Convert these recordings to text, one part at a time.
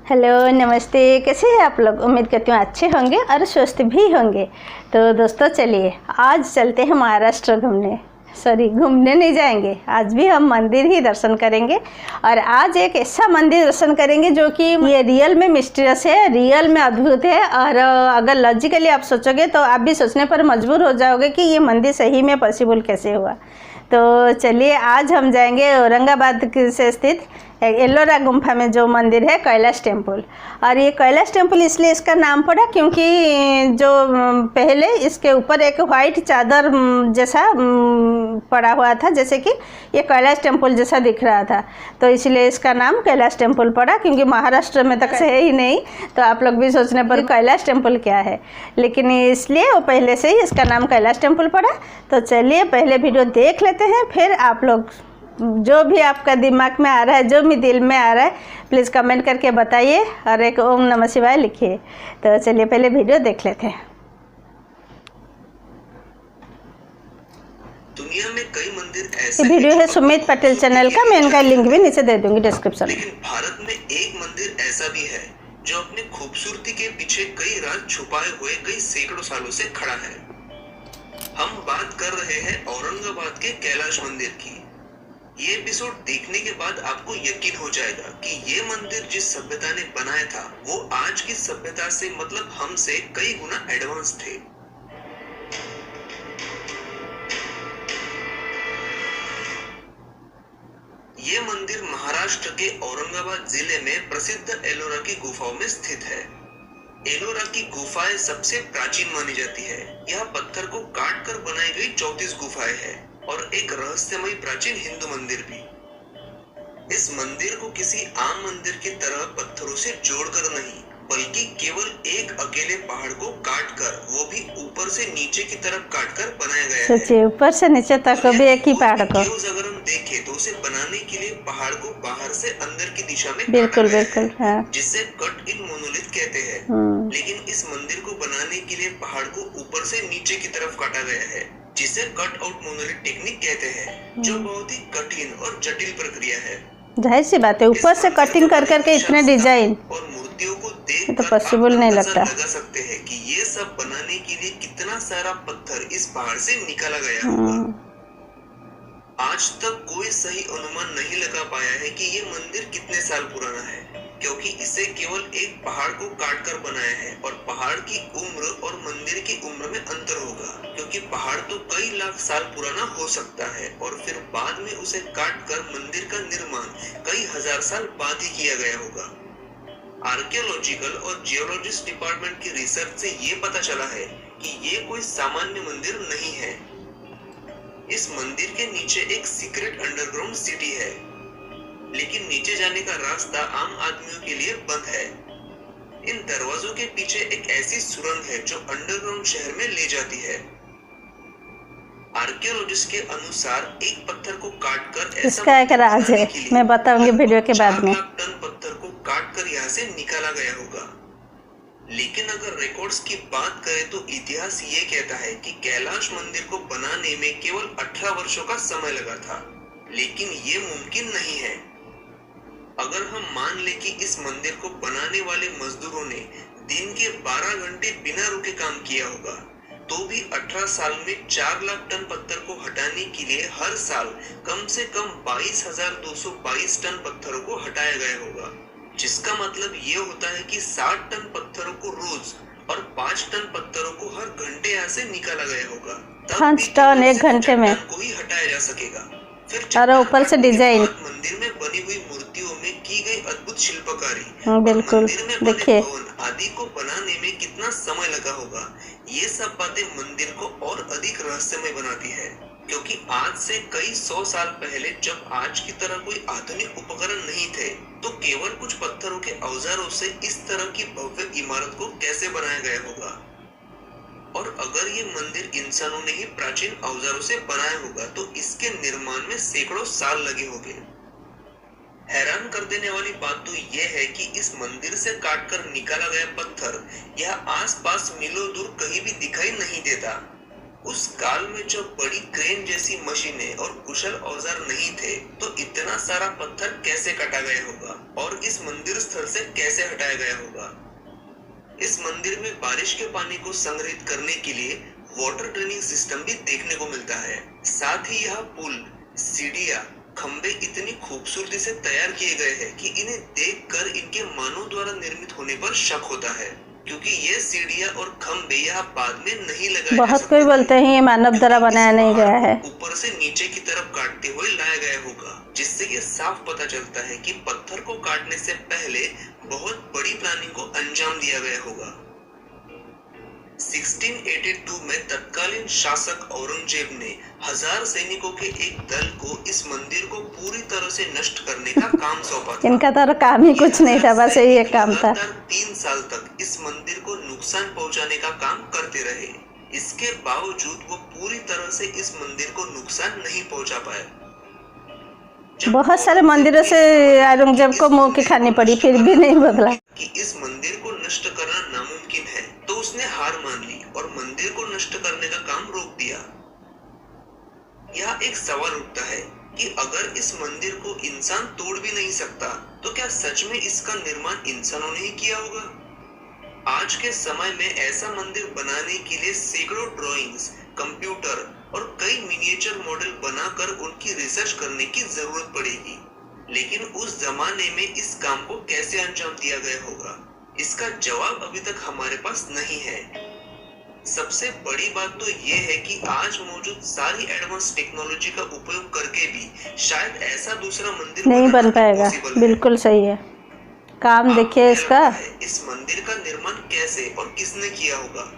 Hello, नमस्ते। कैसे हैं आप लोग? उम्मीद करती हूँ अच्छे होंगे और स्वस्थ भी होंगे। तो दोस्तों, चलिए आज चलते हैं महाराष्ट्र घूमने नहीं जाएंगे। आज भी हम मंदिर ही दर्शन करेंगे और आज एक ऐसा मंदिर दर्शन करेंगे जो कि ये रियल में मिस्टीरियस है, रियल में अद्भुत है। और अगर लॉजिकली आप सोचोगे तो आप भी सोचने पर मजबूर हो जाओगे कि ये मंदिर सही में पॉसिबल कैसे हुआ। तो चलिए आज हम जाएंगे औरंगाबाद से स्थित एलोरा गुम्फा में जो मंदिर है कैलाश टेम्पल। और ये कैलाश टेम्पल इसलिए इसका नाम पड़ा क्योंकि जो पहले इसके ऊपर एक वाइट चादर जैसा पड़ा हुआ था, जैसे कि ये कैलाश टेम्पल जैसा दिख रहा था, तो इसलिए इसका नाम कैलाश टेम्पल पड़ा। क्योंकि महाराष्ट्र में तक है ही नहीं, तो आप लोग भी सोचने पर कैलाश टेम्पल क्या है, लेकिन इसलिए वो पहले से ही इसका नाम कैलाश टेम्पल पड़ा। तो चलिए पहले वीडियो देख लेते हैं, फिर आप लोग जो भी आपका दिमाग में आ रहा है, जो भी दिल में आ रहा है, प्लीज़ कमेंट करके बताइए और एक ओम नमः शिवाय लिखिए। तो चलिए पहले वीडियो देख लेते हैं। दुनिया में कई मंदिर ऐसे ये वीडियो है सुमित पटेल चैनल का, मैं इनका लिंक भी नीचे दे दूंगी डिस्क्रिप्शन में। लेकिन भारत में एक मंदिर ऐसा भी है जो अपनी खूबसूरती के पीछे कई राज छुपाए हुए कई सैकड़ों सालों से खड़ा है। हम बात कर रहे हैं औरंगाबाद के कैलाश मंदिर की। ये एपिसोड देखने के बाद आपको यकीन हो जाएगा कि ये मंदिर जिस सभ्यता ने बनाया था वो आज की सभ्यता से मतलब हमसे कई गुना एडवांस थे। ये मंदिर महाराष्ट्र के औरंगाबाद जिले में प्रसिद्ध एलोरा की गुफाओं में स्थित है। एलोरा की गुफाएं सबसे प्राचीन मानी जाती है। यह पत्थर को काट कर बनाई गई 34 गुफाएं हैं और एक रहस्यमय प्राचीन हिंदू मंदिर भी। इस मंदिर को किसी आम मंदिर की तरह पत्थरों से जोड़कर नहीं, बल्कि केवल एक अकेले पहाड़ को काटकर, वो भी ऊपर से नीचे की तरफ काटकर बनाया गया है। सोचिए, ऊपर से नीचे तक भी एक ही पहाड़ को। अगर हम देखें तो उसे बनाने के लिए पहाड़ को बाहर से अंदर की दिशा में बिल्कुल बिल्कुल, हाँ। जिसे कट इन मोनोलिथ कहते हैं। लेकिन इस मंदिर को बनाने के लिए पहाड़ को ऊपर से नीचे की तरफ काटा गया है, जिसे कट आउट मोनोलिथ टेक्निक कहते हैं, जो बहुत ही कठिन और जटिल प्रक्रिया है। जाहिर सी बात है, ऊपर से कटिंग कर करके इतने डिजाइन और मूर्तियों को देख तो पॉसिबल नहीं लगता। लगा सकते हैं कि ये सब बनाने के लिए कितना सारा पत्थर इस पहाड़ से निकाला गया होगा। आज तक कोई सही अनुमान नहीं लगा पाया है कि ये मंदिर कितने साल पुराना है, क्योंकि इसे केवल एक पहाड़ को काटकर बनाया है और पहाड़ की उम्र और मंदिर की उम्र में अंतर होगा, क्योंकि पहाड़ तो कई लाख साल पुराना हो सकता है और फिर बाद में उसे काटकर मंदिर का निर्माण कई हजार साल बाद ही किया गया होगा। आर्कियोलॉजिकल और जियोलॉजिस्ट डिपार्टमेंट की रिसर्च से ये पता चला है कि ये कोई सामान्य मंदिर नहीं है। इस मंदिर के नीचे एक सीक्रेट अंडरग्राउंड सिटी है, लेकिन नीचे जाने का रास्ता आम आदमियों के लिए बंद है। इन दरवाजों के पीछे एक ऐसी सुरंग है जो अंडरग्राउंड शहर में ले जाती है। आर्कियोलॉजिस्ट के अनुसार एक पत्थर को काटकर इसका एक राज है, मैं बताऊंगी वीडियो के बाद में। 4 लाख टन पत्थर को काटकर यहाँ से निकाला गया होगा। लेकिन अगर रिकॉर्ड्स की बात करें तो इतिहास ये कहता है कि कैलाश मंदिर को बनाने में केवल 18 वर्षों का समय लगा था, लेकिन ये मुमकिन नहीं है। अगर हम मान ले कि इस मंदिर को बनाने वाले मजदूरों ने दिन के 12 घंटे बिना रुके काम किया होगा, तो भी 18 साल में 4 लाख टन पत्थर को हटाने के लिए हर साल कम से कम 22,222 टन पत्थरों को हटाया गया होगा, जिसका मतलब ये होता है कि 60 टन पत्थरों को रोज और 5 टन पत्थरों को हर घंटे यहाँ से निकाला गया होगा। 5 टन एक घंटे में कोई हटाया जा सकेगा। और ऊपर से डिजाइन मंदिर में बनी हुई मूर्तियों में की गई अद्भुत शिल्पकारी, बिल्कुल देखिए, आदि को बनाने में कितना समय लगा होगा। ये सब बातें मंदिर को और अधिक रहस्यमय बनाती है, क्योंकि आज से कई 100 साल पहले जब आज की तरह कोई आधुनिक उपकरण नहीं थे, तो केवल कुछ पत्थरों के औजारों से इस तरह की भव्य इमारत को कैसे बनाया गया होगा। और अगर ये मंदिर इंसानों ने ही प्राचीन औजारों से बनाया होगा तो इसके निर्माण में सैकड़ों साल लगे होंगे। हैरान कर देने वाली बात तो यह है कि इस मंदिर से काटकर निकाला गया पत्थर यह आसपास मीलों दूर कहीं भी दिखाई नहीं देता। उस काल में जब बड़ी क्रेन जैसी मशीनें और कुशल औजार नहीं थे, तो इतना सारा पत्थर कैसे काटा गया होगा और इस मंदिर स्थल से कैसे हटाया गया होगा। इस मंदिर में बारिश के पानी को संग्रहित करने के लिए वाटर ड्रेनिंग सिस्टम भी देखने को मिलता है। साथ ही यह पुल, सीढ़ियां, खंबे इतनी खूबसूरती से तैयार किए गए हैं कि इन्हें देखकर इनके मानव द्वारा निर्मित होने पर शक होता है, क्योंकि ये सीढ़ियां और खंबे यहाँ बाद में नहीं लगाए जा बहुत सकते कोई बोलते हैं ये मानव द्वारा बनाया नहीं गया है, ऊपर से नीचे की तरफ काटते हुए लाया गया होगा, जिससे ये साफ पता चलता है कि पत्थर को काटने से पहले बहुत बड़ी प्लानिंग को अंजाम दिया गया होगा। 1682 में तत्कालीन शासक औरंगजेब ने 1000 सैनिकों के एक दल को इस मंदिर को पूरी तरह से नष्ट करने का काम सौंपा था। इनका तो काम ही कुछ नहीं था, बस यही एक काम था। 3 साल तक इस मंदिर को नुकसान पहुंचाने का काम करते रहे। इसके बावजूद वो पूरी तरह से इस मंदिर को नुकसान नहीं पहुंचा पाए। बहुत सारे मंदिरों से औरंगजेब को मुंह की खानी पड़ी, फिर भी नहीं बदला कि इस मंदिर को नष्ट करना नामुमकिन है, तो उसने हार मान ली और मंदिर को नष्ट करने का काम रोक दिया। यह एक सवाल उठता है कि अगर इस मंदिर को इंसान तोड़ भी नहीं सकता, तो क्या सच में इसका निर्माण इंसानों ने ही किया होगा? आज के समय में ऐसा मंदिर बनाने के लिए सैकड़ों ड्राइंग्स, कंप्यूटर और कई मिनिएचर मॉडल बनाकर उनकी रिसर्च करने की जरूरत पड़ेगी। लेकिन उस जमाने में इस काम को कैसे अंजाम दिया गया होगा, इसका जवाब अभी तक हमारे पास नहीं है। सबसे बड़ी बात तो ये है कि आज मौजूद सारी एडवांस टेक्नोलॉजी का उपयोग करके भी शायद ऐसा दूसरा मंदिर नहीं बन पाएगा। बिल्कुल सही है। काम देखिए इसका। इस मंदिर का निर्माण कैसे और किसने किया होगा?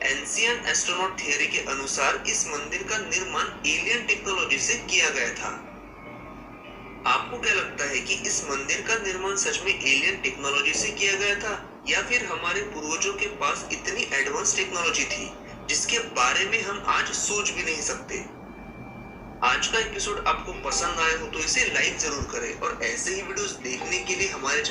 एंशिएंट एस्ट्रोनॉट थियरी के अनुसार इस मंदिर का निर्माण एलियन टेक्नोलॉजी से किया गया था। आपको क्या लगता है कि इस मंदिर का निर्माण सच में एलियन टेक्नोलॉजी से किया गया था, या फिर हमारे पूर्वजों के पास इतनी एडवांस टेक्नोलॉजी थी जिसके बारे में हम आज सोच भी नहीं सकते? आज का एपिसोड आपको पसंद आया हो तो इसे लाइक जरूर करें और ऐसे ही वीडियोस देखने के लिए हमारे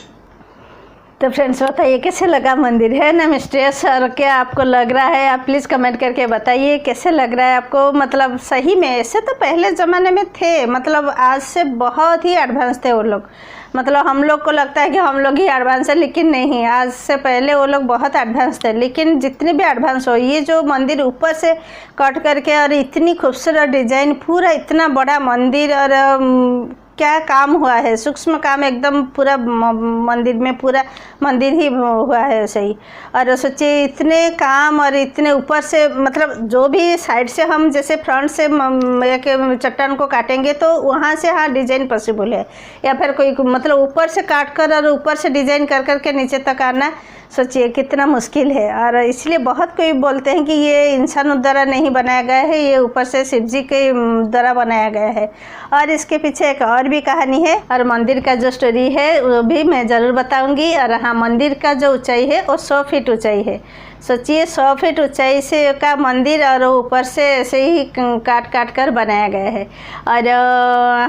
तो फ्रेंड्स बताइए कैसे लगा मंदिर, है ना मिस्ट्रियस, और क्या आपको लग रहा है? आप प्लीज़ कमेंट करके बताइए कैसे लग रहा है आपको। मतलब सही में ऐसे तो पहले ज़माने में थे, मतलब आज से बहुत ही एडवांस थे वो लोग। मतलब हम लोग को लगता है कि हम लोग ही एडवांस है, लेकिन नहीं, आज से पहले वो लोग बहुत एडवांस थे। लेकिन जितने भी एडवांस हो, ये जो मंदिर ऊपर से कट करके और इतनी खूबसूरत डिज़ाइन, पूरा इतना बड़ा मंदिर, और क्या काम हुआ है, सूक्ष्म काम एकदम पूरा मंदिर में, पूरा मंदिर ही हुआ है सही। और सोचिए इतने काम, और इतने ऊपर से, मतलब जो भी साइड से हम जैसे फ्रंट से एक चट्टान को काटेंगे तो वहाँ से हाँ डिज़ाइन पॉसिबल है, या फिर कोई मतलब ऊपर से काट कर और ऊपर से डिज़ाइन कर कर के नीचे तक आना, सोचिए कितना मुश्किल है। और इसलिए बहुत कोई बोलते हैं कि ये इंसान द्वारा नहीं बनाया गया है, ये ऊपर से शिव जी के द्वारा बनाया गया है। और इसके पीछे एक और भी कहानी है, और मंदिर का जो स्टोरी है वो भी मैं ज़रूर बताऊंगी। और हाँ, मंदिर का जो ऊंचाई है वो 100 फीट ऊंचाई है। सोचिए 100 फीट ऊंचाई से का मंदिर, और ऊपर से ऐसे ही काट काट कर बनाया गया है। और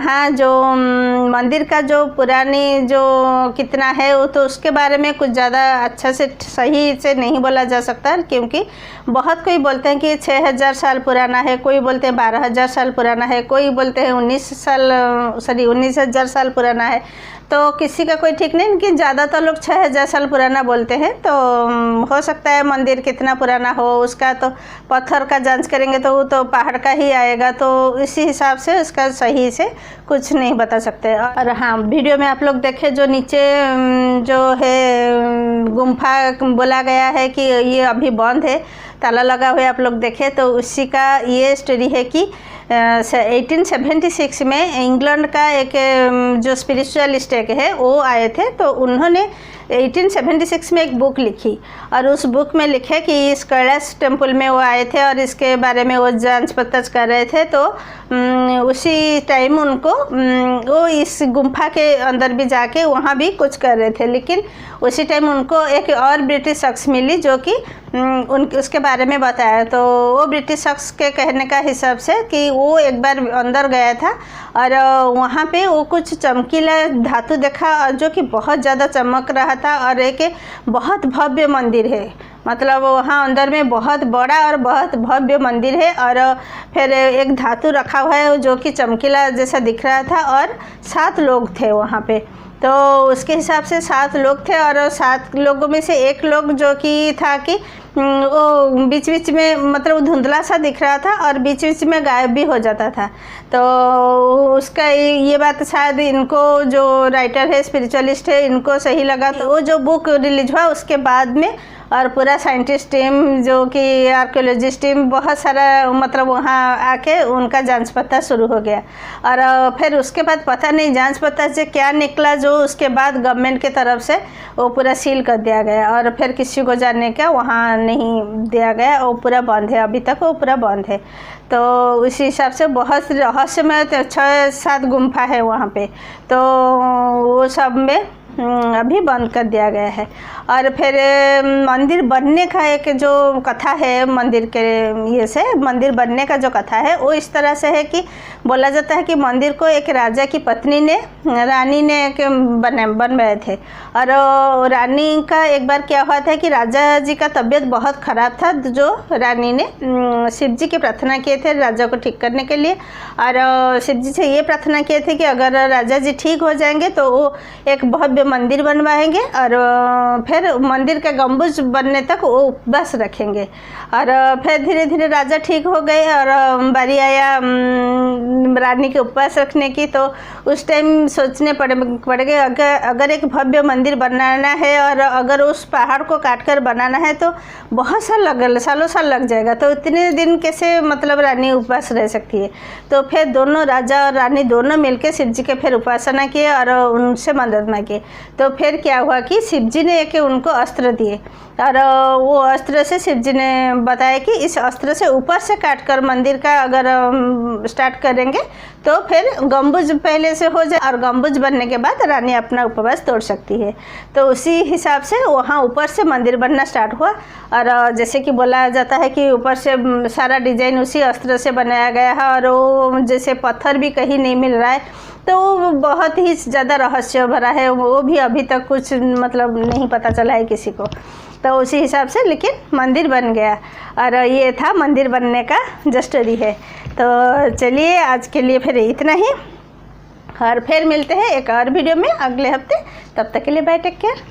हाँ, जो मंदिर का जो पुरानी जो कितना है वो तो उसके बारे में कुछ ज़्यादा अच्छा से सही से नहीं बोला जा सकता, क्योंकि बहुत कोई बोलते हैं कि 6000 साल पुराना है, कोई बोलते हैं 12000 साल पुराना है, कोई बोलते हैं 19,000 साल पुराना है। तो किसी का कोई ठीक नहीं, कि ज़्यादातर लोग 6000 साल पुराना बोलते हैं। तो हो सकता है मंदिर कितना पुराना हो, उसका तो पत्थर का जांच करेंगे तो वो तो पहाड़ का ही आएगा, तो इसी हिसाब से उसका सही से कुछ नहीं बता सकते। और हाँ, वीडियो में आप लोग देखें जो नीचे जो है गुम्फा बोला गया है कि ये अभी बंद है, ताला लगा हुआ है, आप लोग देखें तो उसी का ये स्टोरी है कि 1876 में इंग्लैंड का एक जो स्पिरिचुअलिस्ट है वो आए थे, तो उन्होंने 1876 में एक बुक लिखी, और उस बुक में लिखे कि इस कैलाश टेम्पल में वो आए थे और इसके बारे में वो जांच पड़ताल कर रहे थे। तो उसी टाइम उनको वो इस गुम्फा के अंदर भी जाके वहाँ भी कुछ कर रहे थे, लेकिन उसी टाइम उनको एक और ब्रिटिश शख्स मिली जो कि उसके बारे में बताया। तो वो ब्रिटिश शख्स के कहने का हिसाब से कि वो एक बार अंदर गया था और वहाँ पे वो कुछ चमकीला धातु देखा जो कि बहुत ज़्यादा चमक रहा था, और एक बहुत भव्य मंदिर है, मतलब वहाँ अंदर में बहुत बड़ा और बहुत भव्य मंदिर है। और फिर एक धातु रखा हुआ है जो कि चमकीला जैसा दिख रहा था, और 7 लोग थे वहाँ पे। तो उसके हिसाब से 7 लोग थे, और 7 लोगों में से एक लोग जो कि था कि वो बीच बीच में मतलब धुंधला सा दिख रहा था और बीच बीच में गायब भी हो जाता था। तो उसका ये बात शायद इनको जो राइटर है, स्पिरिचुअलिस्ट है, इनको सही लगा। तो वो जो बुक रिलीज हुआ उसके बाद में, और पूरा साइंटिस्ट टीम जो कि आर्कियोलॉजिस्ट टीम बहुत सारा मतलब वहाँ आके उनका जांच पता शुरू हो गया। और फिर उसके बाद पता नहीं जांच पता से क्या निकला, जो उसके बाद गवर्नमेंट के तरफ से वो पूरा सील कर दिया गया, और फिर किसी को जानने का वहाँ नहीं दिया गया। वो पूरा बंद है, अभी तक वो पूरा बंद है। तो उसी हिसाब से बहुत रहस्यमय 6-7 गुम्फा है वहाँ पे, तो वो सब में अभी बंद कर दिया गया है। और फिर मंदिर बनने का एक जो कथा है, मंदिर के ये से मंदिर बनने का जो कथा है वो इस तरह से है कि बोला जाता है कि मंदिर को एक राजा की पत्नी ने, रानी ने बनवाए थे। और रानी का एक बार क्या हुआ था कि राजा जी का तबीयत बहुत ख़राब था, जो रानी ने शिव जी की प्रार्थना किए थे राजा को ठीक करने के लिए। और शिव जी से ये प्रार्थना किए थे कि अगर राजा जी ठीक हो जाएंगे तो वो एक भव्य मंदिर बनवाएंगे, और फिर मंदिर का गंबुज बनने तक वो उपवास रखेंगे। और फिर धीरे धीरे राजा ठीक हो गए और बारी आया रानी के उपवास रखने की। तो उस टाइम सोचने पड़ गए अगर एक भव्य मंदिर बनाना है और अगर उस पहाड़ को काटकर बनाना है तो बहुत सालों साल लग जाएगा। तो इतने दिन कैसे मतलब रानी उपवास रह सकती है। तो फिर दोनों राजा और रानी दोनों मिलकर शिव जी के फिर उपासना किए और उनसे मदद मांगी। तो फिर क्या हुआ कि शिव जी ने एक उनको अस्त्र दिए, और वो अस्त्र से शिव जी ने बताया कि इस अस्त्र से ऊपर से काटकर मंदिर का अगर स्टार्ट करेंगे तो फिर गंबुज पहले से हो जाए, और गंबुज बनने के बाद रानी अपना उपवास तोड़ सकती है। तो उसी हिसाब से वहाँ ऊपर से मंदिर बनना स्टार्ट हुआ। और जैसे कि बोला जाता है कि ऊपर से सारा डिजाइन उसी अस्त्र से बनाया गया है, और वो जैसे पत्थर भी कहीं नहीं मिल रहा है, तो वो बहुत ही ज़्यादा रहस्य भरा है। वो भी अभी तक कुछ मतलब नहीं पता चला है किसी को। तो उसी हिसाब से लेकिन मंदिर बन गया, और ये था मंदिर बनने का जो स्टोरी है। तो चलिए आज के लिए फिर इतना ही, और फिर मिलते हैं एक और वीडियो में अगले हफ्ते। तब तक के लिए बाय, टेक केयर।